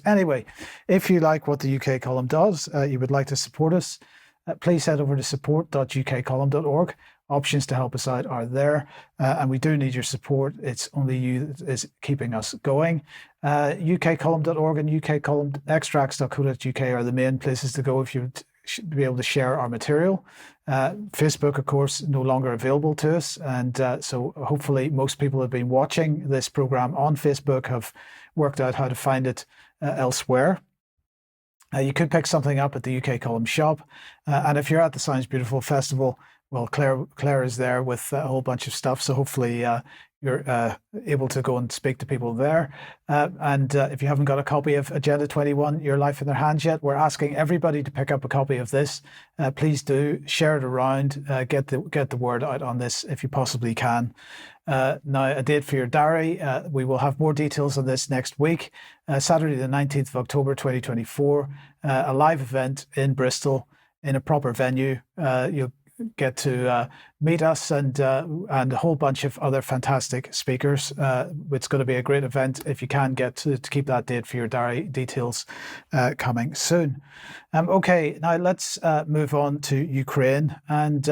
Anyway, if you like what the UK column does, you would like to support us, please head over to support.ukcolumn.org. Options to help us out are there, and we do need your support. It's only you that is keeping us going. ukcolumn.org and ukcolumnextracts.co.uk are the main places to go if you should be able to share our material. Facebook, of course, no longer available to us, and so hopefully most people have been watching this program on Facebook have worked out how to find it elsewhere. You could pick something up at the UK Column shop, and if you're at the Sounds Beautiful Festival, well, Claire is there with a whole bunch of stuff, so hopefully you're able to go and speak to people there. And if you haven't got a copy of Agenda 21, Your Life in Their Hands yet, we're asking everybody to pick up a copy of this. Please do share it around, get the word out on this if you possibly can. Now, a date for your diary. We will have more details on this next week. Saturday the 19th of October 2024, a live event in Bristol in a proper venue. You'll get to meet us and a whole bunch of other fantastic speakers. It's going to be a great event. If you can get to keep that date for your diary, details coming soon. Okay, now let's move on to Ukraine. And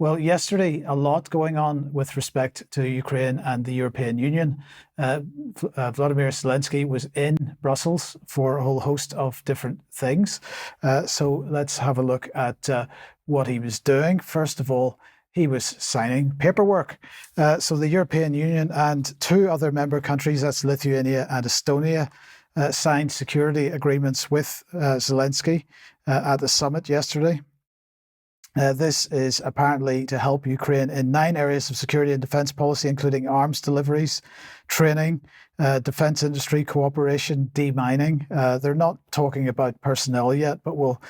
well, yesterday, a lot going on with respect to Ukraine and the European Union. Vladimir Zelensky was in Brussels for a whole host of different things. So let's have a look at what he was doing. First of all, he was signing paperwork. So the European Union and two other member countries, that's Lithuania and Estonia, signed security agreements with Zelensky at the summit yesterday. This is apparently to help Ukraine in 9 areas of security and defense policy, including arms deliveries, training, defense industry cooperation, demining. They're not talking about personnel yet, but we'll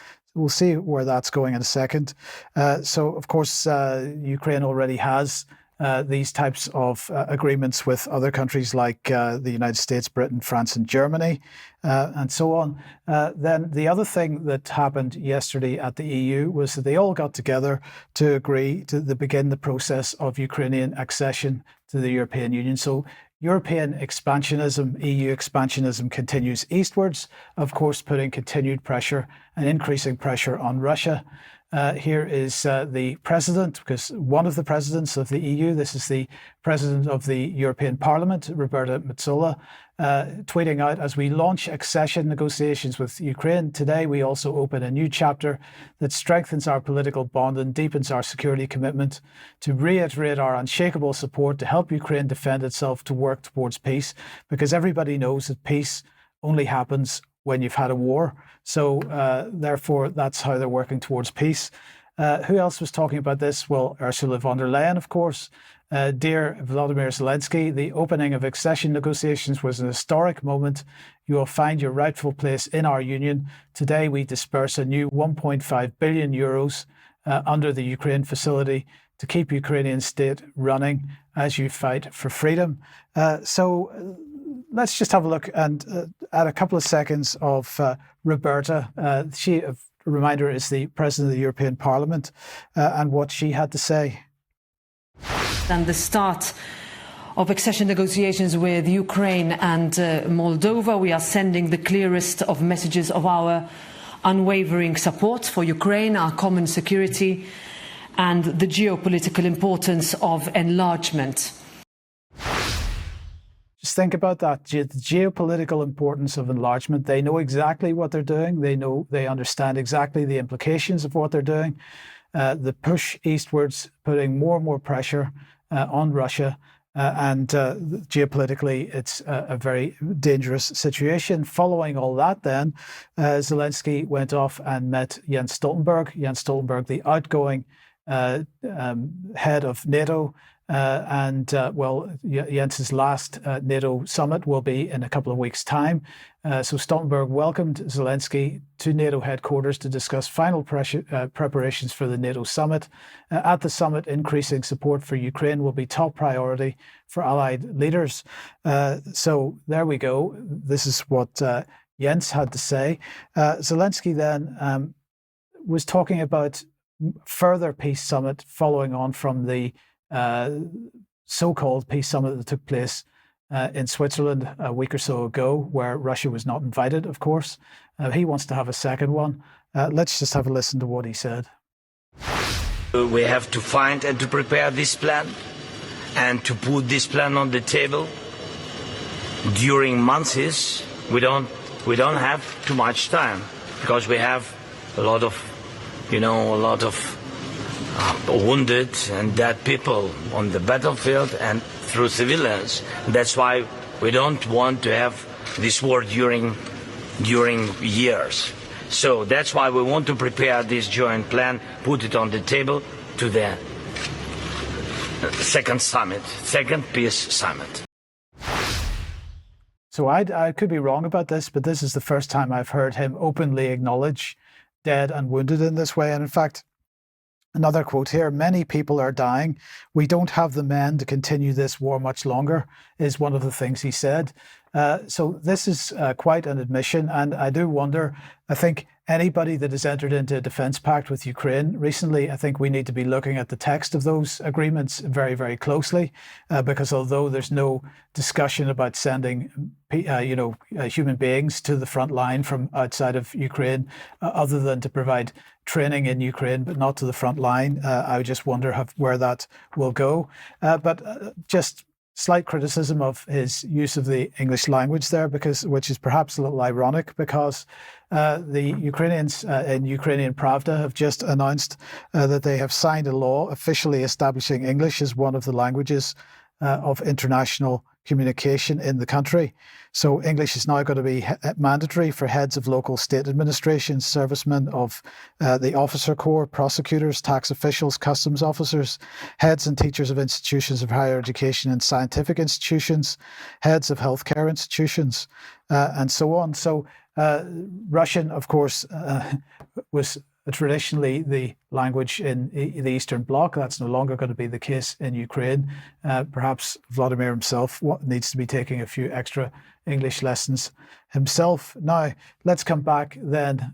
see where that's going in a second. So, of course, Ukraine already has these types of agreements with other countries like the United States, Britain, France, and Germany, and so on. Then the other thing that happened yesterday at the EU was that they all got together to agree to begin the process of Ukrainian accession to the European Union. So European expansionism, EU expansionism continues eastwards, of course, putting continued pressure and increasing pressure on Russia. Here is the president, because one of the presidents of the EU, this is the president of the European Parliament, Roberta Metsola, tweeting out, as we launch accession negotiations with Ukraine today, we also open a new chapter that strengthens our political bond and deepens our security commitment to reiterate our unshakable support to help Ukraine defend itself, to work towards peace, because everybody knows that peace only happens when you've had a war. So therefore, that's how they're working towards peace. Who else was talking about this? Well, Ursula von der Leyen, of course. Dear Volodymyr Zelensky, the opening of accession negotiations was an historic moment. You will find your rightful place in our union. Today, we disperse a new 1.5 billion euros under the Ukraine facility to keep Ukrainian state running as you fight for freedom. So let's just have a look and at a couple of seconds of Roberta. She, a reminder, is the president of the European Parliament, and what she had to say. And the start of accession negotiations with Ukraine and Moldova, we are sending the clearest of messages of our unwavering support for Ukraine, our common security, and the geopolitical importance of enlargement. Just think about that, the geopolitical importance of enlargement. They know exactly what they're doing. They understand exactly the implications of what they're doing. The push eastwards, putting more and more pressure on Russia. And geopolitically, it's a very dangerous situation. Following all that, then, Zelensky went off and met Jens Stoltenberg. Jens Stoltenberg, the outgoing head of NATO. Well, Jens's last NATO summit will be in a couple of weeks' time. So Stoltenberg welcomed Zelensky to NATO headquarters to discuss final preparations for the NATO summit. At the summit, increasing support for Ukraine will be top priority for allied leaders. So there we go. This is what Jens had to say. Zelensky then was talking about further peace summit following on from the so-called peace summit that took place in Switzerland a week or so ago, where Russia was not invited, of course. He wants to have a second one. Let's just have a listen to what he said. We have to find and to prepare this plan and to put this plan on the table during months. We don't have too much time because we have a lot of wounded and dead people on the battlefield and through civilians. That's why we don't want to have this war during years. So that's why we want to prepare this joint plan, put it on the table to the second peace summit. So I could be wrong about this, but this is the first time I've heard him openly acknowledge dead and wounded in this way. And in fact, another quote here, "Many people are dying. We don't have the men to continue this war much longer," is one of the things he said. So this is quite an admission. And I do wonder, I think anybody that has entered into a defense pact with Ukraine recently, I think we need to be looking at the text of those agreements very, very closely, because although there's no discussion about sending, human beings to the front line from outside of Ukraine, other than to provide training in Ukraine, but not to the front line, I just wonder where that will go. But just slight criticism of his use of the English language there, which is perhaps a little ironic, because the Ukrainians in Ukrainian Pravda have just announced that they have signed a law officially establishing English as one of the languages of international communication in the country. So English is now going to be mandatory for heads of local state administrations, servicemen of the officer corps, prosecutors, tax officials, customs officers, heads and teachers of institutions of higher education and scientific institutions, heads of healthcare institutions, and so on. So Russian, of course, was traditionally the language in the Eastern Bloc. That's no longer going to be the case in Ukraine. Perhaps Vladimir himself needs to be taking a few extra English lessons himself. Now, let's come back then.